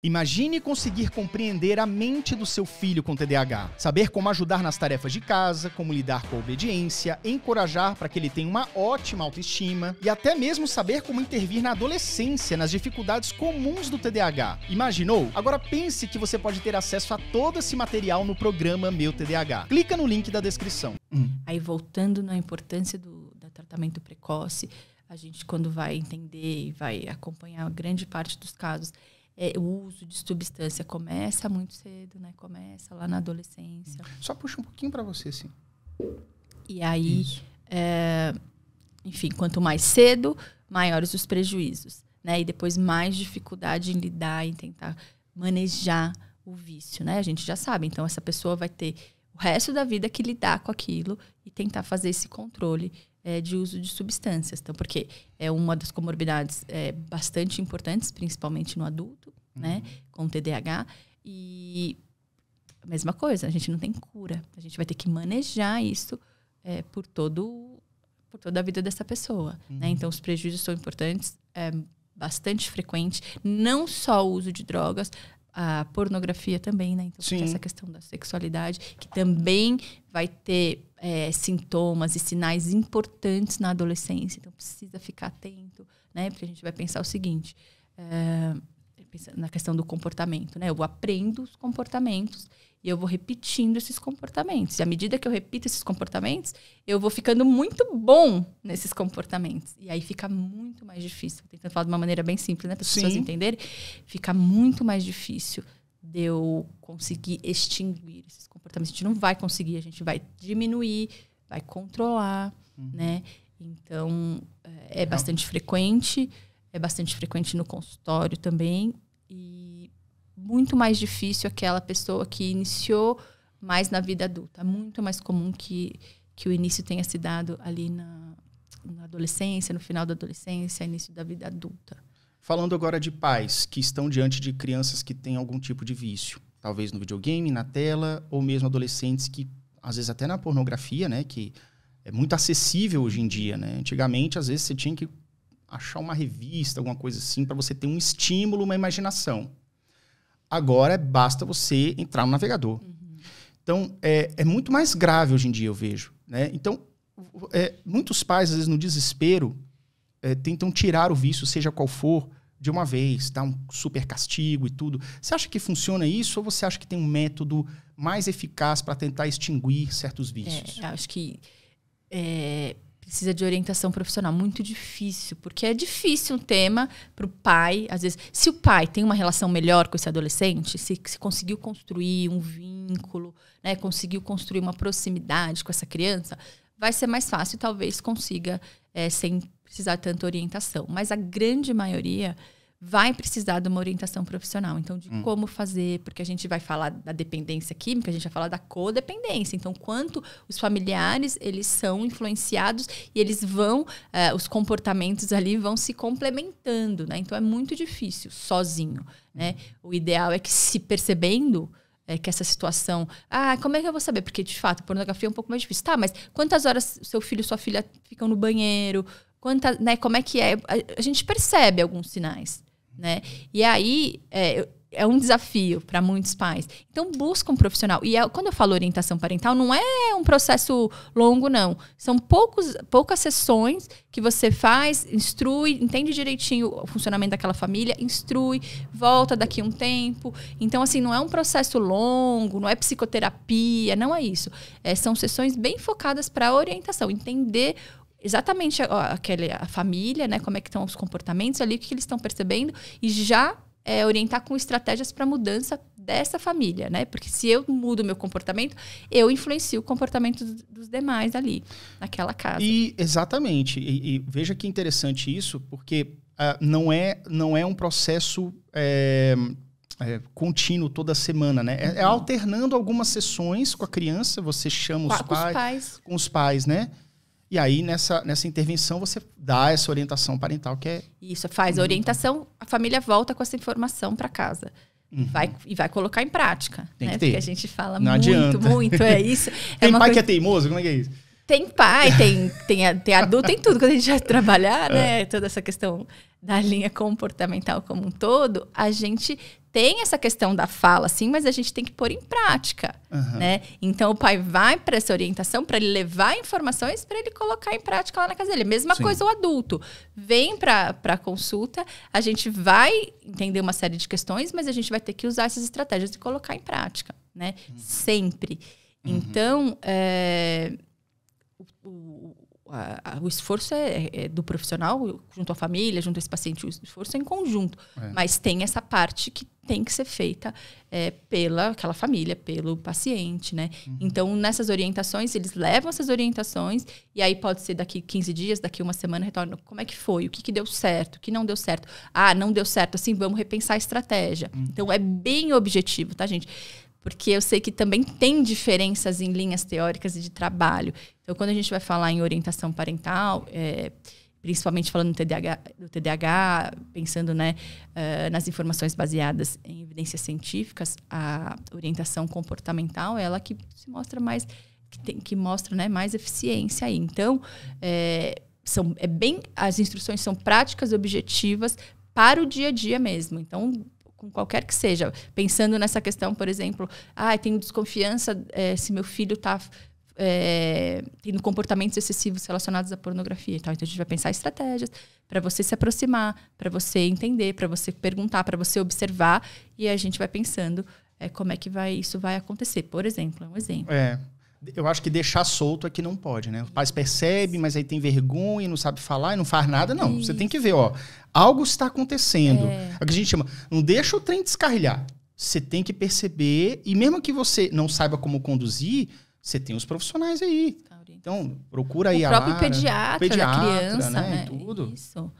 Imagine conseguir compreender a mente do seu filho com TDAH, saber como ajudar nas tarefas de casa, como lidar com a obediência, encorajar para que ele tenha uma ótima autoestima e até mesmo saber como intervir na adolescência, nas dificuldades comuns do TDAH. Imaginou? Agora pense que você pode ter acesso a todo esse material no programa Meu TDAH. Clica no link da descrição. Aí voltando na importância do tratamento precoce, a gente quando vai entender e vai acompanhar grande parte dos casos, o uso de substância começa muito cedo, né? Começa lá na adolescência. Só puxa um pouquinho para você, sim. E aí, enfim, quanto mais cedo, maiores os prejuízos, né? E depois mais dificuldade em lidar, em tentar manejar o vício, né? A gente já sabe. Então, essa pessoa vai ter o resto da vida que lidar com aquilo e tentar fazer esse controle de uso de substâncias. Então, porque é uma das comorbidades bastante importantes, principalmente no adulto, né, com TDAH. E a mesma coisa, a gente não tem cura. A gente vai ter que manejar isso por toda a vida dessa pessoa. Né? Então, os prejuízos são importantes, bastante frequente. Não só o uso de drogas, a pornografia também, né? Então, tem essa questão da sexualidade, que também vai ter sintomas e sinais importantes na adolescência. Então, precisa ficar atento, né? Porque a gente vai pensar o seguinte, na questão do comportamento, né? Eu aprendo os comportamentos e eu vou repetindo esses comportamentos. E à medida que eu repito esses comportamentos, eu vou ficando muito bom nesses comportamentos. E aí fica muito mais difícil. Tô tentando falar de uma maneira bem simples, né? Para as pessoas entenderem. Fica muito mais difícil de eu conseguir extinguir esses comportamentos. A gente não vai conseguir, a gente vai diminuir, vai controlar, né? Então, é bastante frequente no consultório também. E muito mais difícil aquela pessoa que iniciou mais na vida adulta. É muito mais comum que o início tenha se dado ali na adolescência, no final da adolescência, início da vida adulta. Falando agora de pais que estão diante de crianças que têm algum tipo de vício, talvez no videogame, na tela, ou mesmo adolescentes que, às vezes até na pornografia, né, que é muito acessível hoje em dia, né? Antigamente, às vezes, você tinha que achar uma revista, alguma coisa assim, para você ter um estímulo, uma imaginação. Agora, basta você entrar no navegador. Então, é muito mais grave hoje em dia, eu vejo. Né? Então, muitos pais, às vezes, no desespero, tentam tirar o vício, seja qual for, de uma vez, dar um super castigo e tudo. Você acha que funciona isso ou você acha que tem um método mais eficaz para tentar extinguir certos vícios? Acho que precisa de orientação profissional. Muito difícil, porque é difícil um tema para o pai. Às vezes, se o pai tem uma relação melhor com esse adolescente, se conseguiu construir um vínculo, né, conseguiu construir uma proximidade com essa criança, vai ser mais fácil, talvez consiga sem precisar de tanta orientação. Mas a grande maioria vai precisar de uma orientação profissional. Então, de como fazer, porque a gente vai falar da dependência química, a gente vai falar da codependência. Então, quanto os familiares, eles são influenciados e eles vão, os comportamentos ali vão se complementando, né? Então, é muito difícil sozinho, né? O ideal é que, se percebendo que essa situação... como é que eu vou saber? Porque, de fato, a pornografia é um pouco mais difícil. Tá, mas quantas horas seu filho e sua filha ficam no banheiro? Né, como é que é? A gente percebe alguns sinais, né? E aí é um desafio para muitos pais. Então, busca um profissional. E quando eu falo orientação parental, não é um processo longo, não. São poucas sessões que você faz, instrui, entende direitinho o funcionamento daquela família, instrui, volta daqui a um tempo. Então, assim, não é um processo longo, não é psicoterapia, não é isso. São sessões bem focadas para orientação, entender exatamente a família, né? Como é que estão os comportamentos ali, o que eles estão percebendo, e já orientar com estratégias para mudança dessa família, né? Porque se eu mudo o meu comportamento, eu influencio o comportamento dos demais ali, naquela casa. Exatamente. E veja que interessante isso, porque não é um processo contínuo toda semana, né? É alternando algumas sessões com a criança, você chama com os pais, né? E aí, nessa intervenção, você dá essa orientação parental que é... Isso, faz a orientação, a família volta com essa informação para casa. E vai colocar em prática. Tem que ter. Porque a gente fala não muito, adianta. muito, é isso. Tem pai que é teimoso? Como é que é isso? Tem pai, tem adulto, tem tudo. Quando a gente vai trabalhar, né? Toda essa questão da linha comportamental como um todo, a gente tem essa questão da fala, sim, mas a gente tem que pôr em prática, né? Então, o pai vai para essa orientação para ele levar informações para ele colocar em prática lá na casa dele. Mesma coisa o adulto. Vem para a consulta, a gente vai entender uma série de questões, mas a gente vai ter que usar essas estratégias e colocar em prática, né? Sempre. Então, o esforço é do profissional, junto à família, junto a esse paciente, o esforço é em conjunto. Mas tem essa parte que tem que ser feita pela aquela família, pelo paciente, né? Então, nessas orientações, eles levam essas orientações e aí pode ser daqui 15 dias, daqui uma semana, retornam. Como é que foi? O que deu certo? O que não deu certo? Ah, não deu certo, assim, vamos repensar a estratégia. Então, é bem objetivo, tá, gente? Porque eu sei que também tem diferenças em linhas teóricas e de trabalho. Então, quando a gente vai falar em orientação parental, principalmente falando do TDAH, pensando, né, nas informações baseadas em evidências científicas, a orientação comportamental é ela que se mostra mais, que mostra, né, mais eficiência aí. Então, as instruções são práticas, objetivas para o dia a dia mesmo. Então, com qualquer que seja, pensando nessa questão, por exemplo, tenho desconfiança se meu filho está tendo comportamentos excessivos relacionados à pornografia e tal. Então, a gente vai pensar estratégias para você se aproximar, para você entender, para você perguntar, para você observar, e a gente vai pensando como é que isso vai acontecer. Por exemplo, é um exemplo. Eu acho que deixar solto é que não pode, né? Os pais percebem, mas aí tem vergonha, não sabe falar e não faz nada. Não, Você tem que ver, algo está acontecendo. É o que a gente chama, não deixa o trem descarrilhar. Você tem que perceber, e mesmo que você não saiba como conduzir, você tem os profissionais aí. Então, procura aí o próprio pediatra da criança, né? Tudo. Isso.